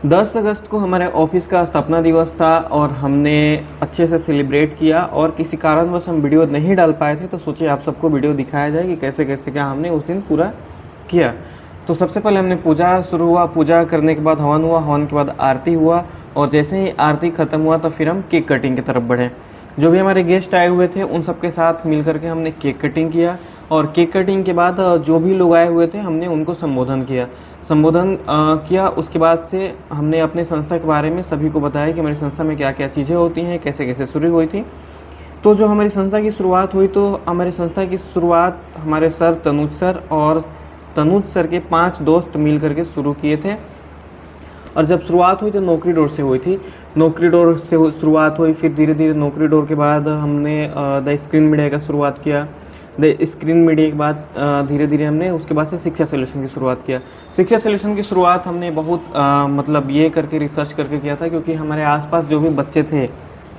10 अगस्त को हमारे ऑफिस का स्थापना दिवस था और हमने अच्छे से सेलिब्रेट किया और किसी कारणवश हम वीडियो नहीं डाल पाए थे, तो सोचिए आप सबको वीडियो दिखाया जाए कि कैसे कैसे क्या हमने उस दिन पूरा किया। तो सबसे पहले हमने पूजा शुरू हुआ, पूजा करने के बाद हवन हुआ, हवन के बाद आरती हुआ और जैसे ही आरती ख़त्म हुआ तो फिर हम केक कटिंग की तरफ बढ़े। जो भी हमारे गेस्ट आए हुए थे उन सबके साथ मिल करके हमने केक कटिंग किया और केक कटिंग के बाद जो भी लोग आए हुए थे हमने उनको संबोधन किया। किया उसके बाद से हमने अपने संस्था के बारे में सभी को बताया कि हमारी संस्था में क्या क्या चीज़ें होती हैं, कैसे कैसे शुरू हुई थी। तो जो हमारी संस्था की शुरुआत हुई, तो हमारी संस्था की शुरुआत हमारे सर तनुज सर के 5 दोस्त मिल करके शुरू किए थे। और जब शुरुआत हुई तो नौकरी डोर से हुई थी, नौकरी डोर से शुरुआत हुई। फिर धीरे धीरे नौकरी डोर के बाद हमने द स्क्रीन मीडिया का शुरुआत किया। द स्क्रीन मीडिया के बाद धीरे धीरे हमने उसके बाद से शिक्षा सोल्यूशन की शुरुआत किया। शिक्षा सोल्यूशन की शुरुआत हमने बहुत मतलब ये करके रिसर्च करके किया था, क्योंकि हमारे आसपास जो भी बच्चे थे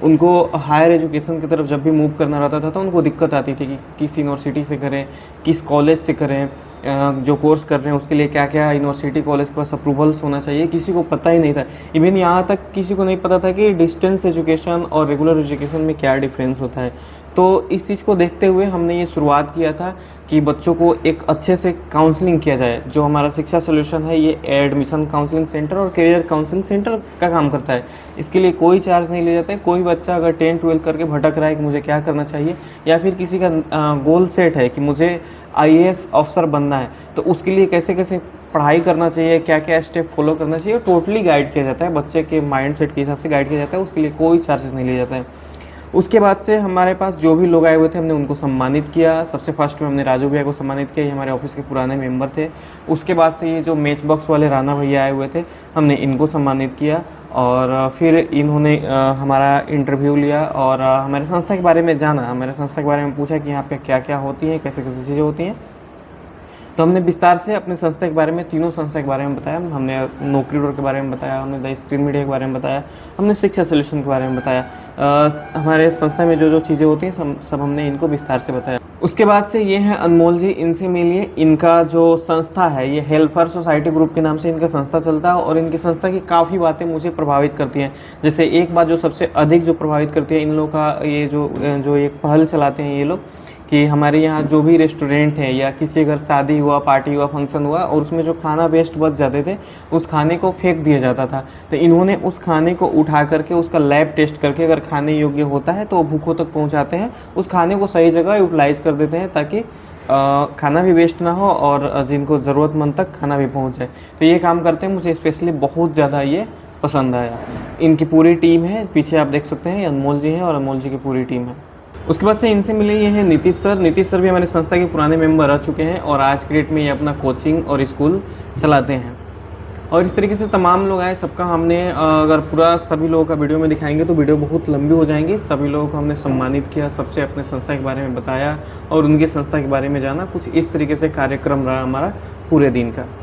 उनको हायर एजुकेशन की तरफ जब भी मूव करना रहता था तो उनको दिक्कत आती थी कि किस यूनिवर्सिटी से करें, किस कॉलेज से करें, जो कोर्स कर रहे हैं उसके लिए क्या क्या यूनिवर्सिटी कॉलेज के पास अप्रूवल्स होना चाहिए, किसी को पता ही नहीं था। इवन यहाँ तक किसी को नहीं पता था कि डिस्टेंस एजुकेशन और रेगुलर एजुकेशन में क्या डिफरेंस होता है। तो इस चीज़ को देखते हुए हमने ये शुरुआत किया था कि बच्चों को एक अच्छे से काउंसलिंग किया जाए। जो हमारा शिक्षा सोल्यूशन है ये एडमिशन काउंसलिंग सेंटर और करियर काउंसलिंग सेंटर का काम करता है। इसके लिए कोई चार्ज नहीं ले जाता है। कोई बच्चा अगर 10-12 करके भटक रहा है कि मुझे क्या करना चाहिए, या फिर किसी का गोल सेट है कि मुझे आईएएस अफसर बनना है, तो उसके लिए कैसे कैसे पढ़ाई करना चाहिए, क्या क्या स्टेप फॉलो करना चाहिए, टोटली गाइड किया जाता है। बच्चे के माइंड सेट के हिसाब से गाइड किया जाता है, उसके लिए कोई चार्जेस नहीं लिया जाता है। उसके बाद से हमारे पास जो भी लोग आए हुए थे हमने उनको सम्मानित किया। सबसे फर्स्ट में हमने राजू भैया को सम्मानित किया, ये हमारे ऑफिस के पुराने मेंबर थे। उसके बाद से ये जो मैच बॉक्स वाले राणा भैया आए हुए थे हमने इनको सम्मानित किया और फिर इन्होंने हमारा इंटरव्यू लिया और हमारे संस्था के बारे में जाना, हमारे संस्था के बारे में पूछा कि यहाँ पे क्या क्या होती है, कैसे कैसे चीज़ें होती हैं। तो हमने विस्तार से अपने संस्था के बारे में, तीनों संस्था के बारे में बताया। हमने नौकरी डोर के बारे में बताया, हमने द स्क्रीन मीडिया के बारे में बताया, हमने शिक्षा सोल्यूशन के बारे में बताया। हमारे संस्था में जो जो चीज़ें होती हैं सब हमने इनको विस्तार से बताया। उसके बाद से ये हैं अनमोल जी, इनसे मिलिए। इनका जो संस्था है ये हेल्पर सोसाइटी ग्रुप के नाम से इनका संस्था चलता है और इनकी संस्था की काफ़ी बातें मुझे प्रभावित करती हैं। जैसे एक बात जो सबसे अधिक जो प्रभावित करती है इन लोगों का, ये जो एक पहल चलाते हैं ये लोग, कि हमारे यहाँ जो भी रेस्टोरेंट है या किसी घर शादी हुआ, पार्टी हुआ, फंक्शन हुआ और उसमें जो खाना वेस्ट बच जाते थे उस खाने को फेंक दिया जाता था। तो इन्होंने उस खाने को उठा करके उसका लैब टेस्ट करके अगर खाने योग्य होता है तो वो भूखों तक पहुँचाते हैं। उस खाने को सही जगह यूटिलाइज कर देते हैं ताकि खाना भी वेस्ट ना हो और जिनको ज़रूरतमंद तक खाना भी पहुँच जाए। तो ये काम करते हैं, मुझे स्पेशली बहुत ज़्यादा ये पसंद आया। इनकी पूरी टीम है, पीछे आप देख सकते हैं अनमोल जी हैं और अनमोल जी की पूरी टीम है। उसके बाद से इनसे मिले ये हैं नीतीश सर। नीतीश सर भी हमारे संस्था के पुराने मेंबर रह चुके हैं और आज की डेट में ये अपना कोचिंग और स्कूल चलाते हैं। और इस तरीके से तमाम लोग आए, सबका हमने अगर पूरा सभी लोगों का वीडियो में दिखाएंगे तो वीडियो बहुत लंबी हो जाएंगी। सभी लोगों को हमने सम्मानित किया, सबसे अपने संस्था के बारे में बताया और उनकी संस्था के बारे में जाना। कुछ इस तरीके से कार्यक्रम रहा हमारा पूरे दिन का।